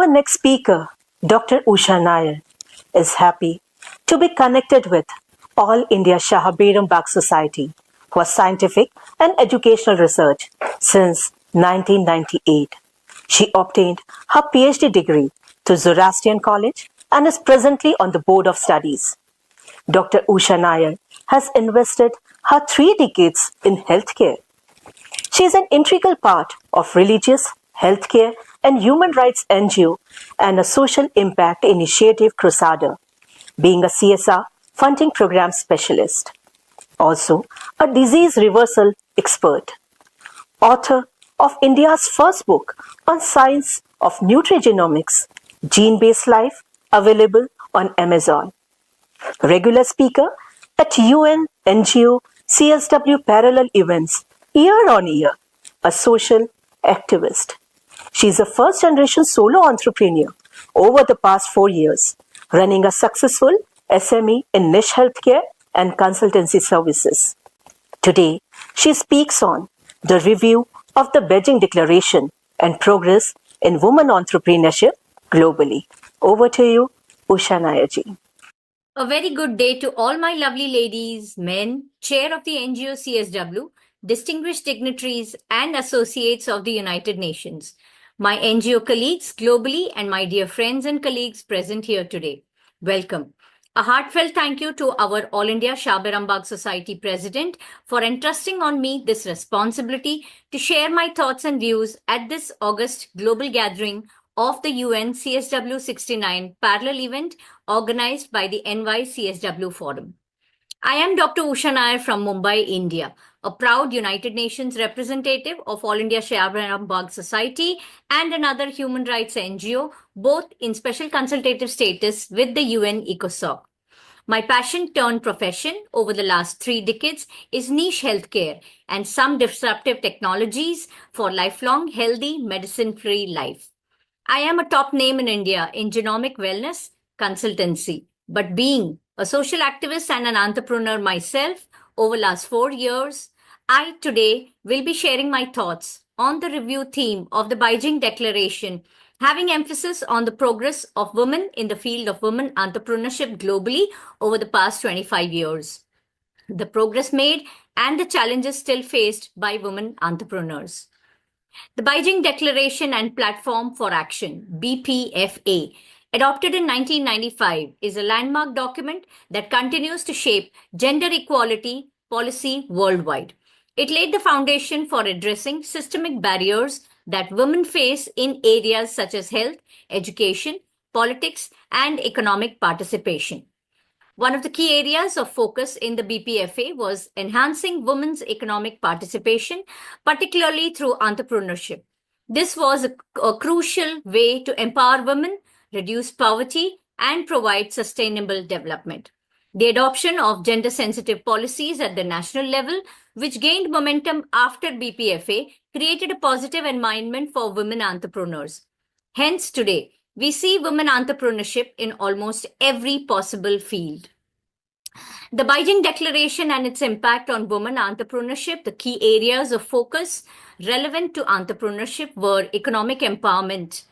Our next speaker, Dr. Usha Nair, is happy to be connected with All India Shahabir Bagh Society for Scientific and Educational Research since 1998. She obtained her PhD degree through Zoroastrian College and is presently on the Board of Studies. Dr. Usha Nair has invested her 3 decades in healthcare. She is an integral part of religious, healthcare, and human rights NGO and a social impact initiative crusader, being a CSR funding program specialist. Also, a disease reversal expert. Author of India's first book on science of nutrigenomics, Gene-Based Life, available on Amazon. Regular speaker at UN, NGO, CSW parallel events year on year, a social activist. She is a first-generation solo entrepreneur over the past 4 years, running a successful SME in niche healthcare and consultancy services. Today, she speaks on the review of the Beijing Declaration and progress in women entrepreneurship globally. Over to you, Usha Nair ji. A very good day to all my lovely ladies, men, chair of the NGO CSW, distinguished dignitaries and associates of the United Nations, my NGO colleagues globally, and my dear friends and colleagues present here today. Welcome. A heartfelt thank you to our All India Shahabir Bagh Society President for entrusting on me this responsibility to share my thoughts and views at this August global gathering of the UN CSW 69 parallel event organized by the NY CSW Forum. I am Dr. Usha Nair from Mumbai, India, a proud United Nations representative of All India Shahabir Bagh Society and another human rights NGO, both in special consultative status with the UN ECOSOC. My passion turned profession over the last 3 decades is niche healthcare and some disruptive technologies for lifelong, healthy, medicine-free life. I am a top name in India in genomic wellness consultancy, but being a social activist and an entrepreneur myself over last 4 years, I today will be sharing my thoughts on the review theme of the Beijing Declaration, having emphasis on the progress of women in the field of women entrepreneurship globally over the past 25 years, the progress made and the challenges still faced by women entrepreneurs. The Beijing Declaration and Platform for Action, BPFA, adopted in 1995, is a landmark document that continues to shape gender equality policy worldwide. It laid the foundation for addressing systemic barriers that women face in areas such as health, education, politics, and economic participation. One of the key areas of focus in the BPFA was enhancing women's economic participation, particularly through entrepreneurship. This was a crucial way to empower women, reduce poverty, and provide sustainable development. The adoption of gender-sensitive policies at the national level, which gained momentum after BPFA, created a positive environment for women entrepreneurs. Hence, today, we see women entrepreneurship in almost every possible field. The Beijing Declaration and its impact on women entrepreneurship, the key areas of focus relevant to entrepreneurship were economic empowerment,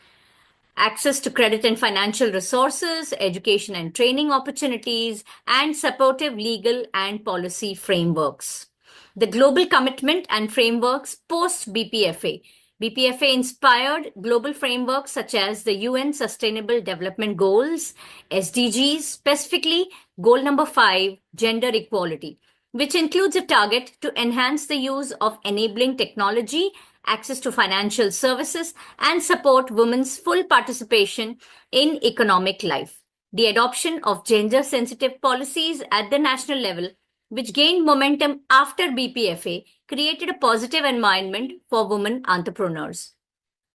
access to credit and financial resources, education and training opportunities, and supportive legal and policy frameworks. The global commitment and frameworks post-BPFA. BPFA inspired global frameworks such as the UN Sustainable Development Goals, SDGs, specifically goal number 5, gender equality, which includes a target to enhance the use of enabling technology, access to financial services, and support women's full participation in economic life. The adoption of gender-sensitive policies at the national level, which gained momentum after BPFA, created a positive environment for women entrepreneurs.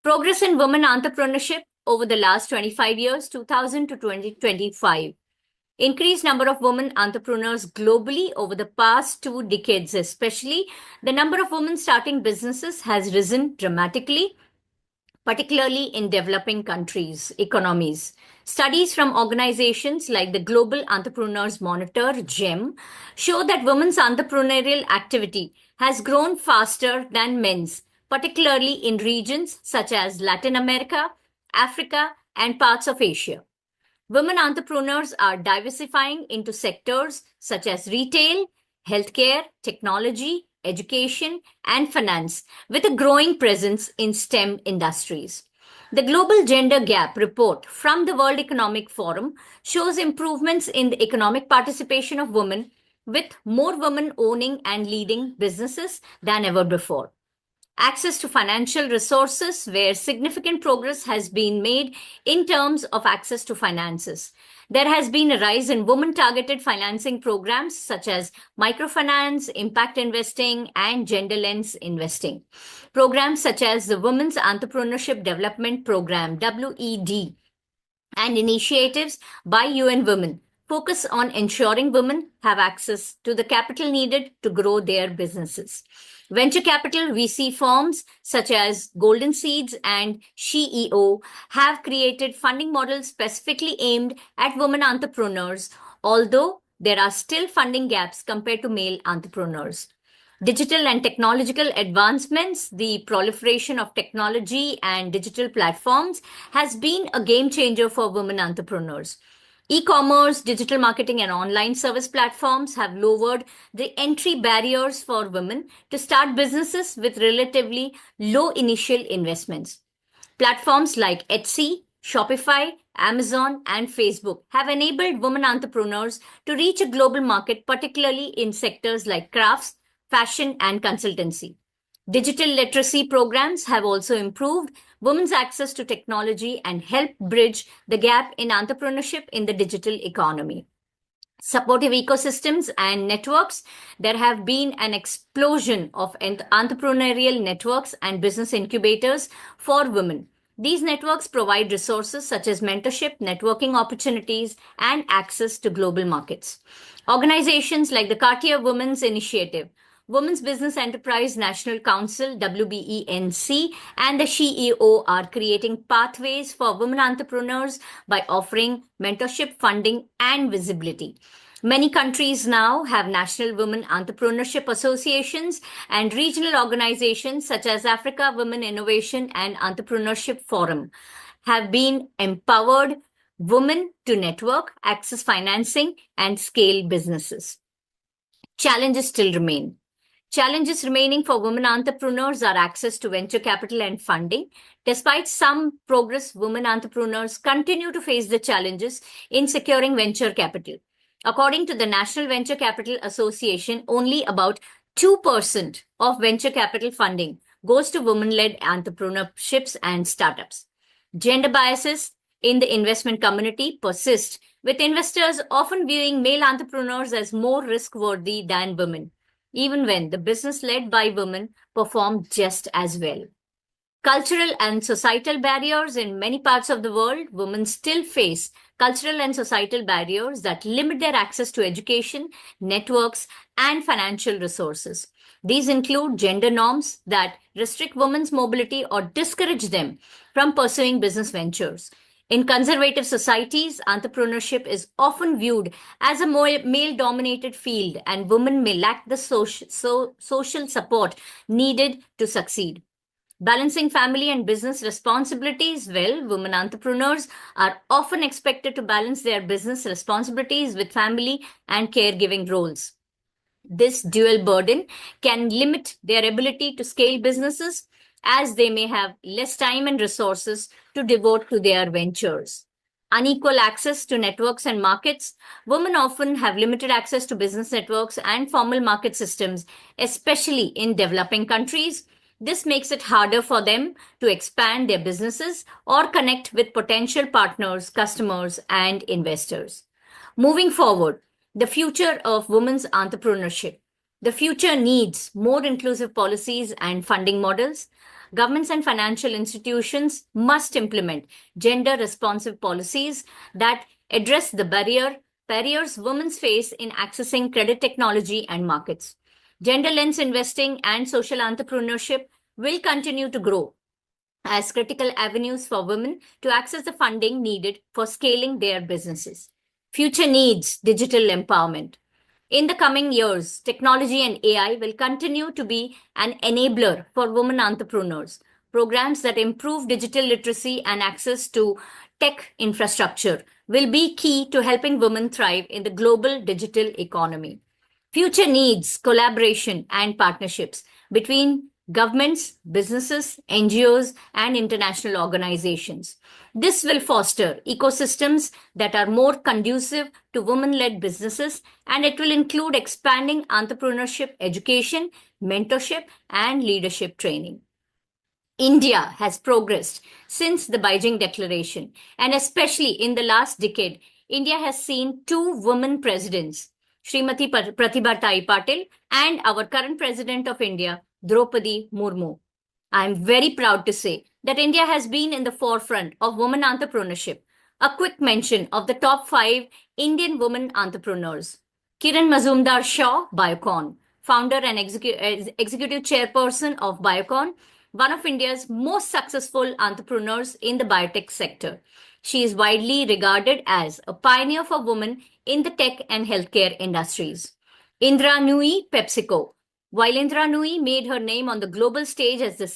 Progress in women entrepreneurship over the last 25 years, 2000 to 2025. Increased number of women entrepreneurs globally over the past 2 decades, especially the number of women starting businesses has risen dramatically, particularly in developing countries' economies. Studies from organizations like the Global Entrepreneurs Monitor, GEM, show that women's entrepreneurial activity has grown faster than men's, particularly in regions such as Latin America, Africa, and parts of Asia. Women entrepreneurs are diversifying into sectors such as retail, healthcare, technology, education, and finance, with a growing presence in STEM industries. The Global Gender Gap report from the World Economic Forum shows improvements in the economic participation of women, with more women owning and leading businesses than ever before. Access to financial resources, where significant progress has been made in terms of access to finances. There has been a rise in women targeted financing programs such as microfinance, impact investing, and gender lens investing. Programs such as the Women's Entrepreneurship Development Program, WED, and initiatives by UN Women focus on ensuring women have access to the capital needed to grow their businesses. Venture capital VC firms such as Golden Seeds and SheEO have created funding models specifically aimed at women entrepreneurs, although there are still funding gaps compared to male entrepreneurs. Digital and technological advancements, the proliferation of technology and digital platforms has been a game changer for women entrepreneurs. E-commerce, digital marketing, and online service platforms have lowered the entry barriers for women to start businesses with relatively low initial investments. Platforms like Etsy, Shopify, Amazon, and Facebook have enabled women entrepreneurs to reach a global market, particularly in sectors like crafts, fashion, and consultancy. Digital literacy programs have also improved women's access to technology and helped bridge the gap in entrepreneurship in the digital economy. Supportive ecosystems and networks, there have been an explosion of entrepreneurial networks and business incubators for women. These networks provide resources such as mentorship, networking opportunities, and access to global markets. Organizations like the Cartier Women's Initiative, Women's Business Enterprise National Council, WBENC, and the SheEO are creating pathways for women entrepreneurs by offering mentorship, funding, and visibility. Many countries now have national women entrepreneurship associations, and regional organizations such as Africa Women Innovation and Entrepreneurship Forum have been empowered women to network, access financing, and scale businesses. Challenges still remain. Challenges remaining for women entrepreneurs are access to venture capital and funding. Despite some progress, women entrepreneurs continue to face the challenges in securing venture capital. According to the National Venture Capital Association, only about 2% of venture capital funding goes to women-led entrepreneurships and startups. Gender biases in the investment community persist, with investors often viewing male entrepreneurs as more risk-worthy than women, even when the business led by women perform just as well. Cultural and societal barriers in many parts of the world, women still face cultural and societal barriers that limit their access to education, networks, and financial resources. These include gender norms that restrict women's mobility or discourage them from pursuing business ventures. In conservative societies, entrepreneurship is often viewed as a more male-dominated field, and women may lack the social support needed to succeed. Balancing family and business responsibilities, well, women entrepreneurs are often expected to balance their business responsibilities with family and caregiving roles. This dual burden can limit their ability to scale businesses, as they may have less time and resources to devote to their ventures. Unequal access to networks and markets. Women often have limited access to business networks and formal market systems, especially in developing countries. This makes it harder for them to expand their businesses or connect with potential partners, customers, and investors. Moving forward, the future of women's entrepreneurship. The future needs more inclusive policies and funding models. Governments and financial institutions must implement gender-responsive policies that address the barriers women face in accessing credit technology and markets. Gender lens investing and social entrepreneurship will continue to grow as critical avenues for women to access the funding needed for scaling their businesses. Future needs digital empowerment. In the coming years, technology and AI will continue to be an enabler for women entrepreneurs. programs that improve digital literacy and access to tech infrastructure will be key to helping women thrive in the global digital economy. Future needs collaboration and partnerships between governments, businesses, NGOs, and international organizations. This will foster ecosystems that are more conducive to women led businesses, and it will include expanding entrepreneurship education, mentorship, and leadership training. India has progressed since the Beijing Declaration, and especially in the last decade, India has seen two women presidents, Srimati Pratibha Tai Patil and our current President of India, Draupadi Murmu. I am very proud to say that India has been in the forefront of women entrepreneurship. A quick mention of the top 5 Indian women entrepreneurs. Kiran Mazumdar Shaw, Biocon, founder and executive chairperson of Biocon, one of India's most successful entrepreneurs in the biotech sector. She is widely regarded as a pioneer for women in the tech and healthcare industries. Indra Nui, PepsiCo. While Indra Nui made her name on the global stage as the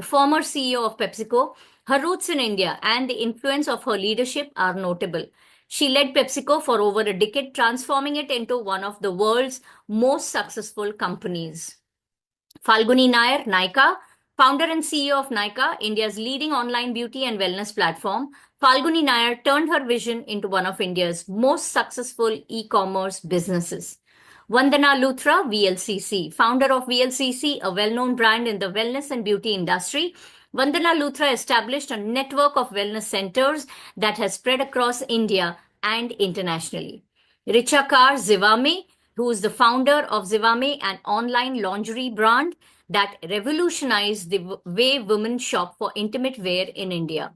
former CEO of PepsiCo, her roots in India and the influence of her leadership are notable. She led PepsiCo for over a decade, transforming it into one of the world's most successful companies. Falguni Nair, Nykaa, founder and CEO of Nykaa, India's leading online beauty and wellness platform, Falguni Nair turned her vision into one of India's most successful e-commerce businesses. Vandana Luthra, VLCC, founder of VLCC, a well-known brand in the wellness and beauty industry. Vandana Luthra established a network of wellness centers that has spread across India and internationally. Richa Kar Zivame, who is the founder of Zivame, an online lingerie brand that revolutionized the way women shop for intimate wear in India.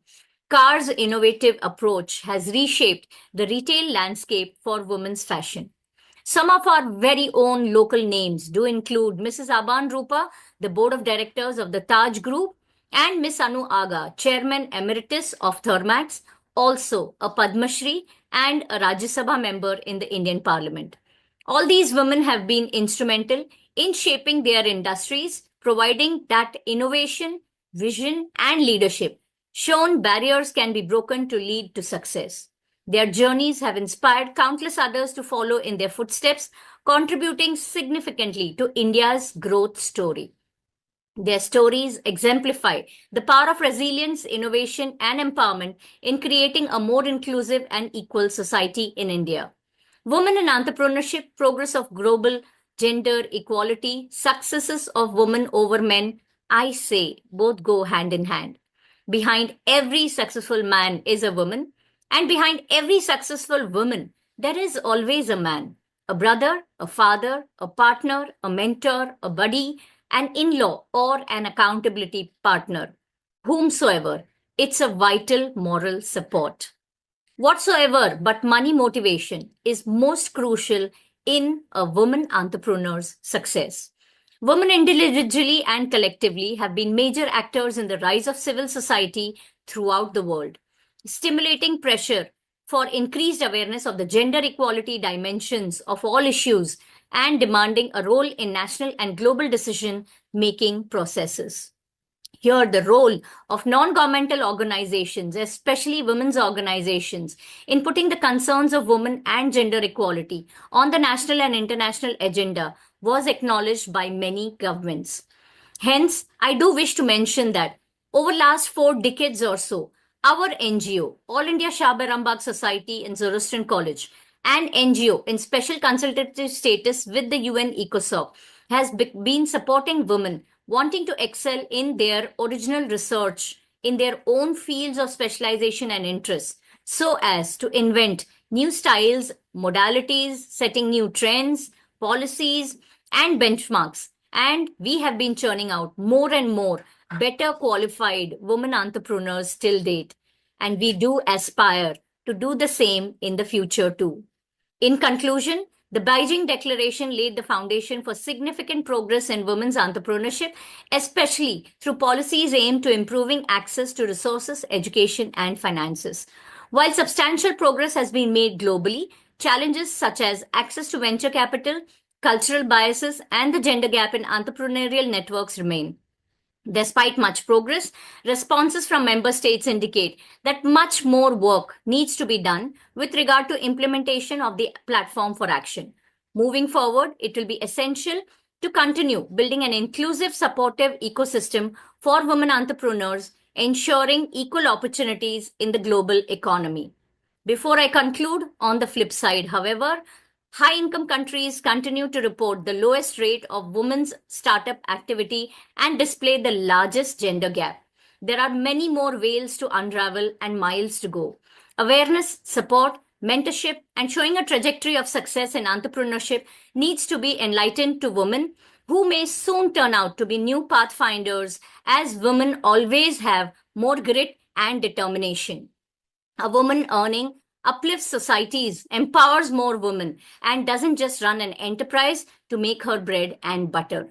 Kar's innovative approach has reshaped the retail landscape for women's fashion. Some of our very own local names do include Mrs. Aban Rupa, the board of directors of the Taj Group, and Miss Anu Aga, chairman emeritus of Thermax, also a Padma Shri and a Rajya Sabha member in the Indian Parliament. All these women have been instrumental in shaping their industries, providing that innovation, vision, and leadership shown barriers can be broken to lead to success. Their journeys have inspired countless others to follow in their footsteps, contributing significantly to India's growth story. Their stories exemplify the power of resilience, innovation, and empowerment in creating a more inclusive and equal society in India. Women in entrepreneurship, progress of global gender equality, successes of women over men, I say both go hand in hand. Behind every successful man is a woman, and behind every successful woman, there is always a man, a brother, a father, a partner, a mentor, a buddy, an in-law, or an accountability partner. Whomsoever, it's a vital moral support. Whatsoever but money motivation is most crucial in a woman entrepreneur's success. Women individually and collectively have been major actors in the rise of civil society throughout the world, stimulating pressure for increased awareness of the gender equality dimensions of all issues and demanding a role in national and global decision-making processes. Here, the role of non-governmental organizations, especially women's organizations, in putting the concerns of women and gender equality on the national and international agenda was acknowledged by many governments. Hence, I do wish to mention that over last 4 decades or so, our NGO, All India Shabar Rambagh Society in Zoroastrian College, and NGO in special consultative status with the UN ECOSOC, has been supporting women wanting to excel in their original research in their own fields of specialization and interest, so as to invent new styles, modalities, setting new trends, policies, and benchmarks. And we have been churning out more and more better qualified women entrepreneurs till date. And we do aspire to do the same in the future too. In conclusion, the Beijing Declaration laid the foundation for significant progress in women's entrepreneurship, especially through policies aimed to improving access to resources, education, and finances. While substantial progress has been made globally, challenges such as access to venture capital, cultural biases, and the gender gap in entrepreneurial networks remain. Despite much progress, responses from member states indicate that much more work needs to be done with regard to implementation of the platform for action. Moving forward, it will be essential to continue building an inclusive, supportive ecosystem for women entrepreneurs, ensuring equal opportunities in the global economy. Before I conclude, on the flip side, however, high income countries continue to report the lowest rate of women's startup activity and display the largest gender gap. There are many more veils to unravel and miles to go. Awareness, support, mentorship, and showing a trajectory of success in entrepreneurship needs to be enlightened to women who may soon turn out to be new pathfinders, as women always have more grit and determination. A woman earning uplifts societies, empowers more women, and doesn't just run an enterprise to make her bread and butter.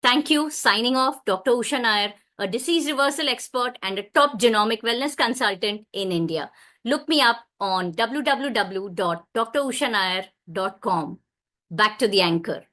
Thank you. Signing off, Dr. Usha Nair, a disease reversal expert and a top genomic wellness consultant in India. Look me up on www.drushanair.com. Back to the anchor.